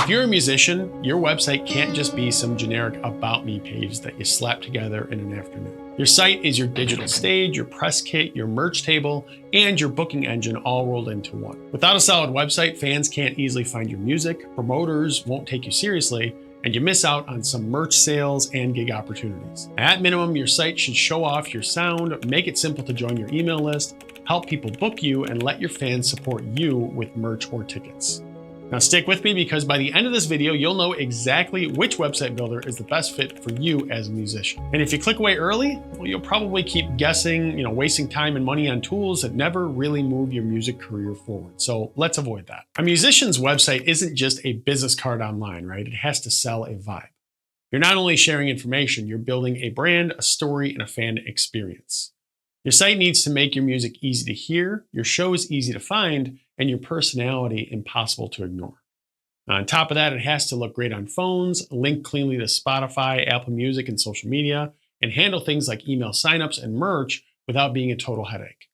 If you're a musician, your website can't just be some generic About Me page that you slap together in an afternoon. Your site is your digital stage, your press kit, your merch table, and your booking engine all rolled into one. Without a solid website, fans can't easily find your music, promoters won't take you seriously, and you miss out on some merch sales and gig opportunities. At minimum, your site should show off your sound, make it simple to join your email list, help people book you, and let your fans support you with merch or tickets. Now stick with me, because by the end of this video, you'll know exactly which website builder is the best fit for you as a musician. And if you click away early, well, you'll probably keep guessing, wasting time and money on tools that never really move your music career forward. So let's avoid that. A musician's website isn't just a business card online, right? It has to sell a vibe. You're not only sharing information, you're building a brand, a story, and a fan experience. Your site needs to make your music easy to hear, your shows easy to find, and your personality impossible to ignore. Now, on top of that, it has to look great on phones, link cleanly to Spotify, Apple Music, and social media, and handle things like email signups and merch without being a total headache.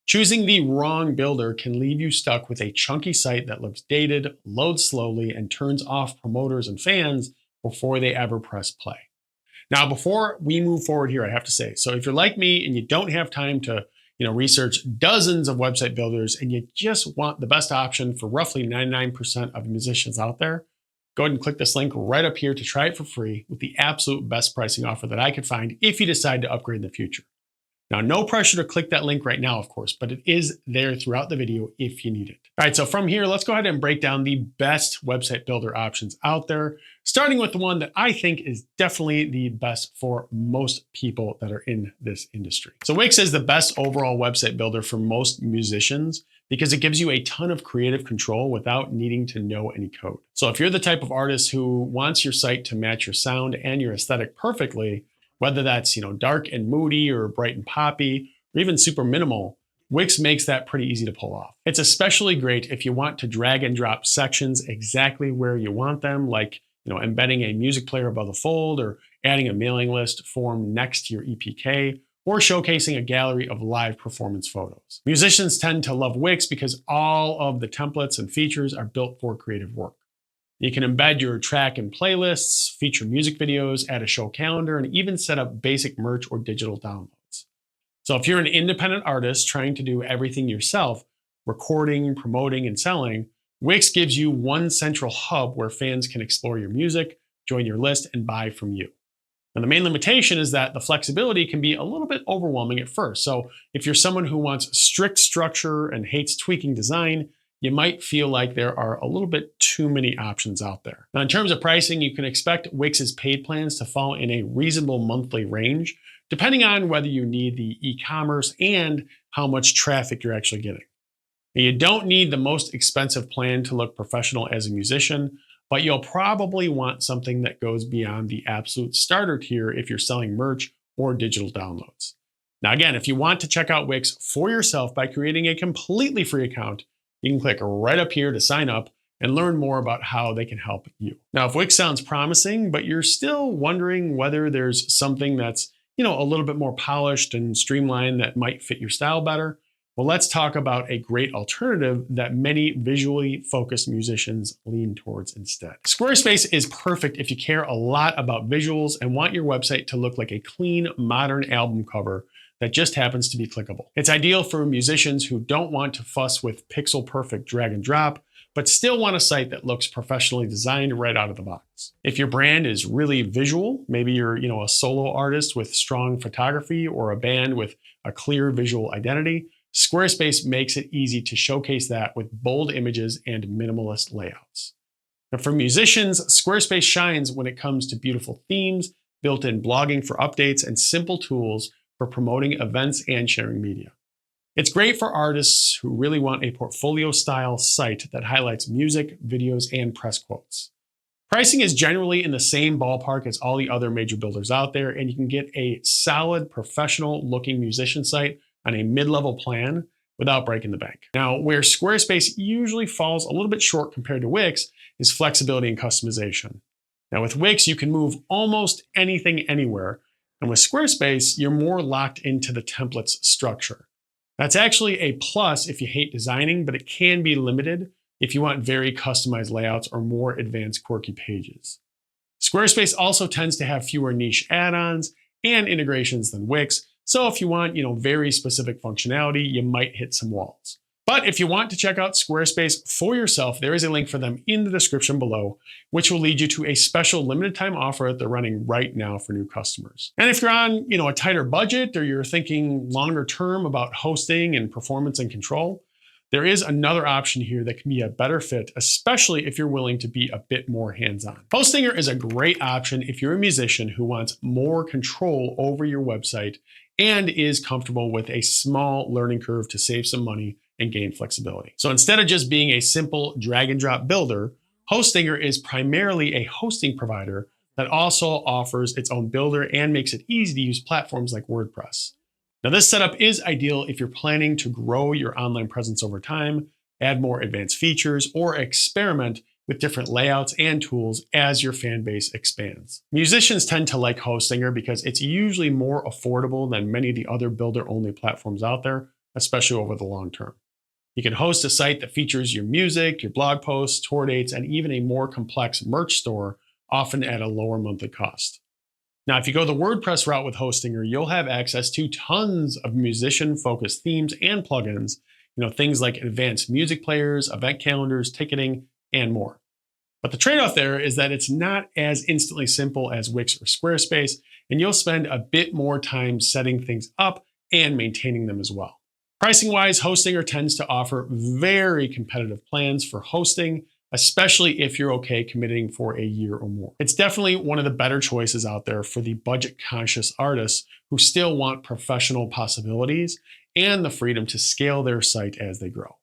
Choosing the wrong builder can leave you stuck with a chunky site that looks dated, loads slowly, and turns off promoters and fans before they ever press play. Now, before we move forward here, I have to say, so if you're like me and you don't have time to research dozens of website builders and you just want the best option for roughly 99% of musicians out there, go ahead and click this link right up here to try it for free with the absolute best pricing offer that I could find if you decide to upgrade in the future. Now, no pressure to click that link right now, of course, but it is there throughout the video if you need it. All right, so from here, let's go ahead and break down the best website builder options out there, starting with the one that I think is definitely the best for most people that are in this industry. So Wix is the best overall website builder for most musicians because it gives you a ton of creative control without needing to know any code. So if you're the type of artist who wants your site to match your sound and your aesthetic perfectly, whether that's dark and moody or bright and poppy, or even super minimal, Wix makes that pretty easy to pull off. It's especially great if you want to drag and drop sections exactly where you want them, like embedding a music player above the fold, or adding a mailing list form next to your EPK, or showcasing a gallery of live performance photos. Musicians tend to love Wix because all of the templates and features are built for creative work. You can embed your track and playlists, feature music videos, add a show calendar, and even set up basic merch or digital downloads. So if you're an independent artist trying to do everything yourself, recording, promoting, and selling, Wix gives you one central hub where fans can explore your music, join your list, and buy from you. Now, the main limitation is that the flexibility can be a little bit overwhelming at first. So if you're someone who wants strict structure and hates tweaking design, you might feel like there are a little bit too many options out there. Now, in terms of pricing, you can expect Wix's paid plans to fall in a reasonable monthly range, depending on whether you need the e-commerce and how much traffic you're actually getting. Now, you don't need the most expensive plan to look professional as a musician, but you'll probably want something that goes beyond the absolute starter tier if you're selling merch or digital downloads. Now, again, if you want to check out Wix for yourself by creating a completely free account, you can click right up here to sign up and learn more about how they can help you. Now, if Wix sounds promising, but you're still wondering whether there's something that's, a little bit more polished and streamlined that might fit your style better, well, let's talk about a great alternative that many visually focused musicians lean towards instead. Squarespace is perfect if you care a lot about visuals and want your website to look like a clean, modern album cover that just happens to be clickable. It's ideal for musicians who don't want to fuss with pixel perfect drag and drop, but still want a site that looks professionally designed right out of the box. If your brand is really visual, maybe you're a solo artist with strong photography or a band with a clear visual identity, Squarespace makes it easy to showcase that with bold images and minimalist layouts. Now, for musicians, Squarespace shines when it comes to beautiful themes, built-in blogging for updates, and simple tools for promoting events and sharing media. It's great for artists who really want a portfolio-style site that highlights music, videos, and press quotes. Pricing is generally in the same ballpark as all the other major builders out there, and you can get a solid, professional-looking musician site on a mid-level plan without breaking the bank. Now, where Squarespace usually falls a little bit short compared to Wix is flexibility and customization. Now, with Wix, you can move almost anything anywhere, and with Squarespace, you're more locked into the template's structure. That's actually a plus if you hate designing, but it can be limited if you want very customized layouts or more advanced quirky pages. Squarespace also tends to have fewer niche add-ons and integrations than Wix, so if you want, very specific functionality, you might hit some walls. But if you want to check out Squarespace for yourself, there is a link for them in the description below, which will lead you to a special limited time offer that they're running right now for new customers. And if you're on, a tighter budget, or you're thinking longer term about hosting and performance and control, there is another option here that can be a better fit, especially if you're willing to be a bit more hands-on. Hostinger is a great option if you're a musician who wants more control over your website and is comfortable with a small learning curve to save some money and gain flexibility. So instead of just being a simple drag and drop builder, Hostinger is primarily a hosting provider that also offers its own builder and makes it easy to use platforms like WordPress. Now, this setup is ideal if you're planning to grow your online presence over time, add more advanced features, or experiment with different layouts and tools as your fan base expands. Musicians tend to like Hostinger because it's usually more affordable than many of the other builder-only platforms out there, especially over the long term. You can host a site that features your music, your blog posts, tour dates, and even a more complex merch store, often at a lower monthly cost. Now, if you go the WordPress route with Hostinger, you'll have access to tons of musician-focused themes and plugins, things like advanced music players, event calendars, ticketing, and more. But the trade-off there is that it's not as instantly simple as Wix or Squarespace, and you'll spend a bit more time setting things up and maintaining them as well. Pricing-wise, Hostinger tends to offer very competitive plans for hosting, especially if you're okay committing for a year or more. It's definitely one of the better choices out there for the budget-conscious artists who still want professional possibilities and the freedom to scale their site as they grow.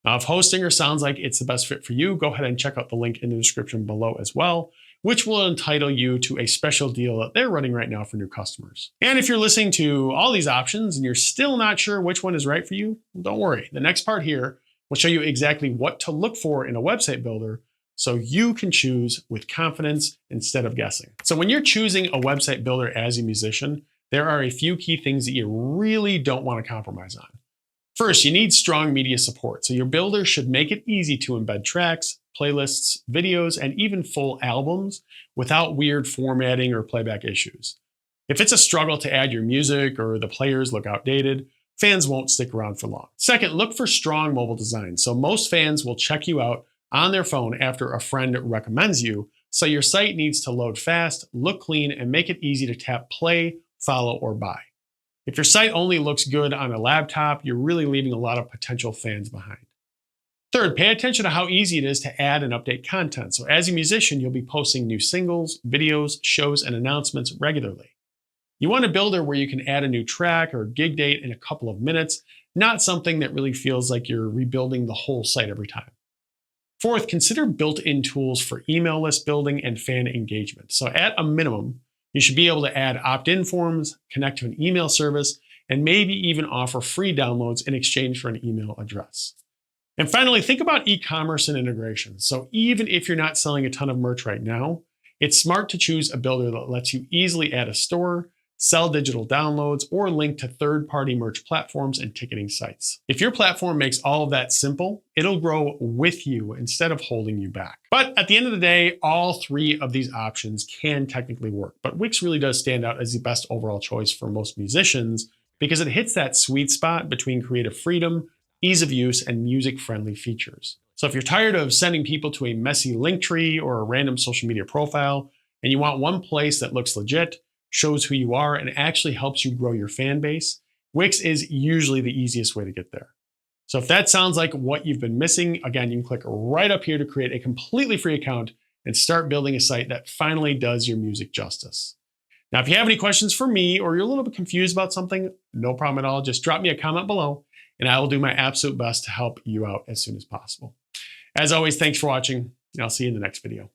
Now, if Hostinger sounds like it's the best fit for you, go ahead and check out the link in the description below as well, which will entitle you to a special deal that they're running right now for new customers. And if you're listening to all these options and you're still not sure which one is right for you, don't worry. The next part here will show you exactly what to look for in a website builder so you can choose with confidence instead of guessing. So when you're choosing a website builder as a musician, there are a few key things that you really don't want to compromise on. First, you need strong media support. So your builder should make it easy to embed tracks, playlists, videos, and even full albums without weird formatting or playback issues. If it's a struggle to add your music or the players look outdated, fans won't stick around for long. Second, look for strong mobile design. So most fans will check you out on their phone after a friend recommends you. So your site needs to load fast, look clean, and make it easy to tap play, follow, or buy. If your site only looks good on a laptop, you're really leaving a lot of potential fans behind. Third, pay attention to how easy it is to add and update content. So as a musician, you'll be posting new singles, videos, shows, and announcements regularly. You want a builder where you can add a new track or gig date in a couple of minutes, not something that really feels like you're rebuilding the whole site every time. Fourth, consider built-in tools for email list building and fan engagement. So at a minimum, you should be able to add opt-in forms, connect to an email service, and maybe even offer free downloads in exchange for an email address. And finally, think about e-commerce and integration. So even if you're not selling a ton of merch right now, it's smart to choose a builder that lets you easily add a store, sell digital downloads, or link to third-party merch platforms and ticketing sites. If your platform makes all of that simple, it'll grow with you instead of holding you back. But at the end of the day, all three of these options can technically work. But Wix really does stand out as the best overall choice for most musicians because it hits that sweet spot between creative freedom, ease of use, and music-friendly features. So if you're tired of sending people to a messy link tree or a random social media profile, and you want one place that looks legit, shows who you are, and actually helps you grow your fan base, Wix is usually the easiest way to get there. So if that sounds like what you've been missing, again, you can click right up here to create a completely free account and start building a site that finally does your music justice. Now, if you have any questions for me or you're a little bit confused about something, no problem at all. Just drop me a comment below and I will do my absolute best to help you out as soon as possible. As always, thanks for watching, and I'll see you in the next video.